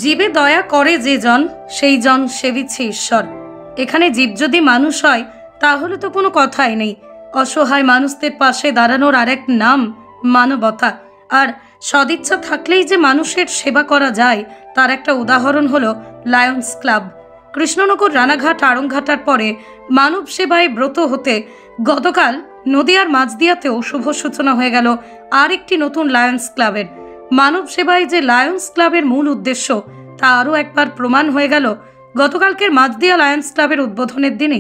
জীবে দয়া করে যে জন সেই জন সেবিছে ঈশ্বর। এখানে জীব যদি মানুষ হয় তাহলে তো কোনো কথাই নেই। অসহায় মানুষদের পাশে দাঁড়ানোর আরেক নাম মানবতা। আর সদিচ্ছা থাকলেই যে মানুষের সেবা করা যায় তার একটা উদাহরণ হলো লায়ন্স ক্লাব। কৃষ্ণনগর, রানাঘাট, আড়ংঘাটার পরে মানব সেবায় ব্রত হতে গতকাল নদিয়ার মাঝদিয়াতেও শুভ সূচনা হয়ে গেল আর একটি নতুন লায়ন্স ক্লাবের। মানব সেবায় যে লায়ন্স ক্লাবের মূল উদ্দেশ্য তা আরও একবার প্রমাণ হয়ে গেল গতকালকের মাঝদিয়া লায়ন্স ক্লাবের উদ্বোধনের দিনে।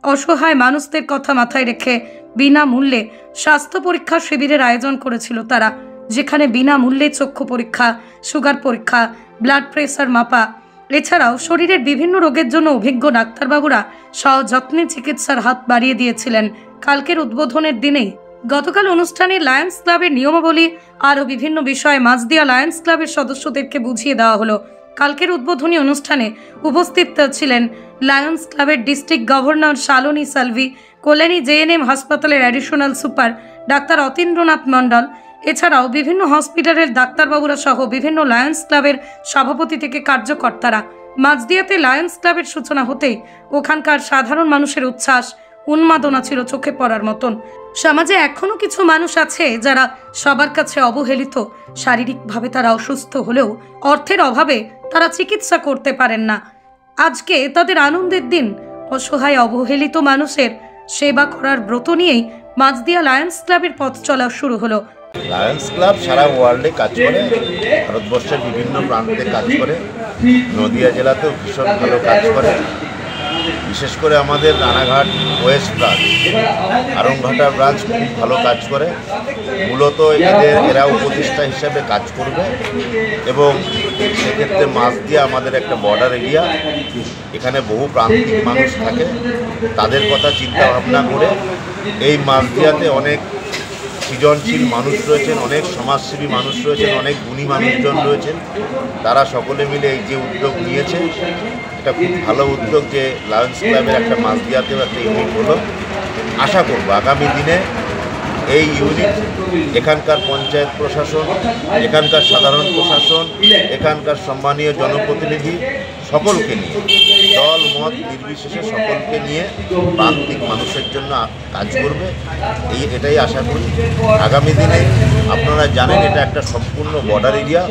অসহায় মানুষদের কথা মাথায় রেখে বিনামূল্যে স্বাস্থ্য পরীক্ষা শিবিরের আয়োজন করেছিল তারা, যেখানে বিনামূল্যে চক্ষু পরীক্ষা, সুগার পরীক্ষা, ব্লাড প্রেসার মাপা, এছাড়াও শরীরের বিভিন্ন রোগের জন্য অভিজ্ঞ ডাক্তারবাবুরা সযত্নে চিকিৎসার হাত বাড়িয়ে দিয়েছিলেন কালকের উদ্বোধনের দিনেই। গতকাল অনুষ্ঠানে লায়ন্স ক্লাবের নিয়মাবলী আরও বিভিন্ন বিষয়ে মাঝদিয়া লায়ন্স ক্লাবের সদস্যদেরকে বুঝিয়ে দেওয়া হলো। কালকের উদ্বোধনী অনুষ্ঠানে উপস্থিত ছিলেন লায়ন্স ক্লাবের district governor Shalini সালভি, Kalyani GNM হাসপাতালের অ্যাডিশনাল সুপার ডাক্তার অতীন্দ্রনাথ মণ্ডল, এছাড়াও বিভিন্ন হসপিটালের ডাক্তারবাবুরা সহ বিভিন্ন লায়ন্স ক্লাবের সভাপতি থেকে কার্যকর্তারা। মাঝদিয়াতে লায়ন্স ক্লাবের সূচনা হতেই ওখানকার সাধারণ মানুষের উচ্ছ্বাস, উন্মাদনা ছিল চোখে পড়ার মতন। সমাজে এখনো কিছু মানুষ আছে যারা সবার কাছে অবহেলিত। শারীরিকভাবে তারা অসুস্থ হলেও অর্থের অভাবে তারা চিকিৎসা করতে পারেন না। আজকে তাদের আনন্দের দিন। অসহায় অবহেলিত মানুষের সেবা করার ব্রত নিয়েই মাঝদিয়া লায়ন্স ক্লাবের পথ চলা শুরু হলো। লায়ন্স ক্লাব সারা ওয়ার্ল্ডে কাজ করে, ভারতবর্ষের বিভিন্ন প্রান্তে কাজ করে, নদিয়া জেলাতেও ভীষণ ভালো কাজ করে। বিশেষ করে আমাদের Ranaghat West branch, Aranghata branch খুব ভালো কাজ করে। মূলত এরা উপদেষ্টা হিসাবে কাজ করবে এবং সেক্ষেত্রে মাঝদিয়া আমাদের একটা বর্ডার এরিয়া, এখানে বহু প্রান্তিক মানুষ থাকে। তাদের কথা চিন্তা ভাবনা করে এই মাঝদিয়াতে অনেক সৃজনশীল মানুষ রয়েছেন, অনেক সমাজসেবী মানুষ রয়েছেন, অনেক গুণী মানুষজন রয়েছেন। তারা সকলে মিলে এই যে উদ্যোগ নিয়েছে, এটা খুব ভালো উদ্যোগ যে লায়ন্স ক্লাবের একটা মাঝদিয়াতেও একটা ইউনিট হলো। আশা করব আগামী দিনে এই ইউনিট এখানকার পঞ্চায়েত প্রশাসন, এখানকার সাধারণ প্রশাসন, এখানকার সম্মানীয় জনপ্রতিনিধি সকলকে নিয়ে, দল মত নির্বিশেষে সকলকে নিয়ে প্রান্তিক মানুষের জন্য কাজ করবে, এটাই আশা করি। আগামী দিনে আপনারা জানেন এটা একটা সম্পূর্ণ বর্ডার এরিয়া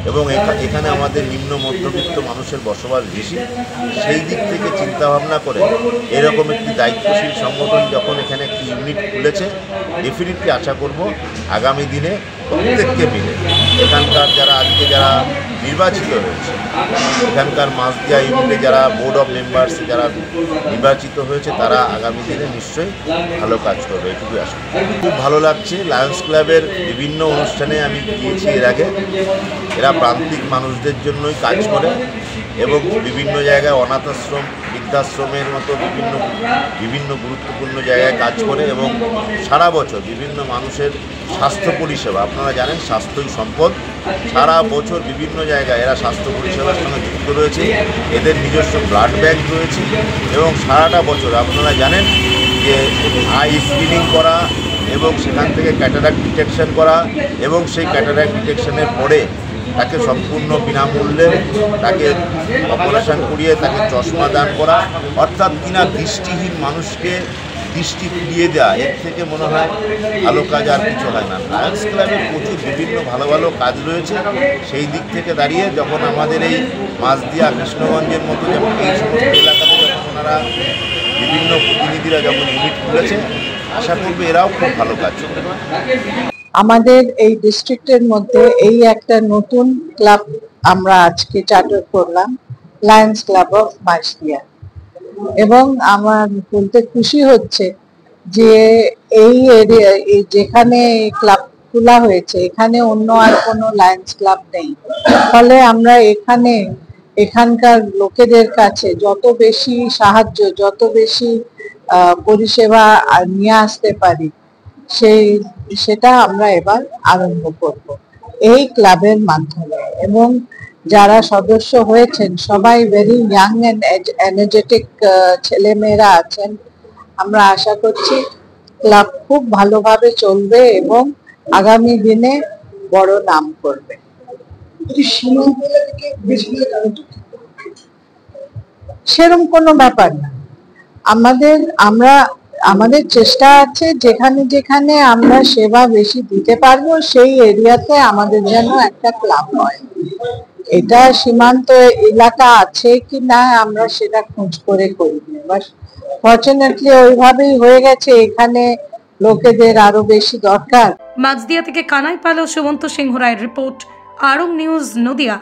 এবং এখানে আমাদের নিম্ন মধ্যবিত্ত মানুষের বসবাস বেশি। সেই দিক থেকে চিন্তাভাবনা করে এরকম একটি দায়িত্বশীল সংগঠন যখন এখানে একটি ইউনিট খুলেছে, ডেফিনেটলি আশা করব আগামী দিনে প্রত্যেককে মিলে এখানকার যারা আজকে যারা নির্বাচিত হয়েছে, এখানকার মাঝদিয়া ইউনিটে যারা বোর্ড অফ মেম্বার্স যারা নির্বাচিত হয়েছে, তারা আগামী দিনে নিশ্চয়ই ভালো কাজ করবে, এটুকুই আশা। খুব ভালো লাগছে। লায়ন্স ক্লাবের বিভিন্ন অনুষ্ঠানে আমি গিয়েছি এর আগে। এরা প্রান্তিক মানুষদের জন্যই কাজ করে এবং বিভিন্ন জায়গায় অনাথ আশ্রম, বৃদ্ধাশ্রমের মতো বিভিন্ন গুরুত্বপূর্ণ জায়গায় কাজ করে এবং সারা বছর বিভিন্ন মানুষের স্বাস্থ্য পরিষেবা, আপনারা জানেন স্বাস্থ্যই সম্পদ, সারা বছর বিভিন্ন জায়গায় এরা স্বাস্থ্য পরিষেবার সঙ্গে যুক্ত রয়েছে। এদের নিজস্ব ব্লাড ব্যাংক রয়েছে এবং সারাটা বছর আপনারা জানেন যে আই স্ক্রিনিং করা এবং সেখান থেকে ক্যাটারাক্ট ডিটেকশন করা এবং সেই ক্যাটারাক্ট ডিটেকশনের পরে তাকে সম্পূর্ণ বিনামূল্যে তাকে অপারেশন করিয়ে তাকে চশমা দান করা, অর্থাৎ কিনা দৃষ্টিহীন মানুষকে দৃষ্টি ফিরিয়ে দেওয়া। এর থেকে মনে হয় ভালো কাজ আর কিছু হয় না। লায়ন্স ক্লাবের প্রচুর বিভিন্ন ভালো ভালো কাজ রয়েছে। সেই দিক থেকে দাঁড়িয়ে যখন আমাদের এই মাঝদিয়া, কৃষ্ণগঞ্জের মতো যেমন এই সমস্ত এলাকাতে যখন ওনারা বিভিন্ন প্রতিনিধিরা যখন ইউনিট খুলেছে, আশা করবে এরাও খুব ভালো কাজ করবে। আমাদের এই ডিস্ট্রিক্টের মধ্যে এই একটা নতুন ক্লাব আমরা আজকে চার্টার করলাম, লায়ন্স ক্লাব অফ মাঝদিয়া, এবং আমার বলতে খুশি হচ্ছে যে এই এরিয়া যেখানে ক্লাব খোলা হয়েছে এখানে অন্য আর কোনো লায়ন্স ক্লাব নেই। ফলে আমরা এখানকার লোকেদের কাছে যত বেশি সাহায্য, যত বেশি পরিষেবা নিয়ে আসতে পারি সেটা আমরা এবার আরম্ভ করব এই ক্লাবের মাধ্যমে। এবং যারা সদস্য হয়েছেন সবাই ভেরি ইয়াং এন্ড এনার্জেটিক ছেলেমেয়েরা আছেন। আমরা আশা করছি ক্লাব খুব ভালোভাবে চলবে এবং আগামী দিনে বড় নাম করবে। সেরকম কোনো ব্যাপার না। আমাদের চেষ্টা আছে যেখানে যেখানে আমরা সেবা বেশি দিতে পারবো সেই এরিয়াতে আমাদের যেন একটা ক্লাব হয়। এটা সীমান্ত এলাকা আছে কি না আমরা সেটা খোঁজ করে করি, বাট ফরচুনেটলি ওইভাবেই হয়ে গেছে। এখানে লোকেদের আরো বেশি দরকার। মাঝদিয়া থেকে কানাই পাল ও সুমন্ত সিংহ রায়ের রিপোর্ট, আরং নিউজ, নদিয়া।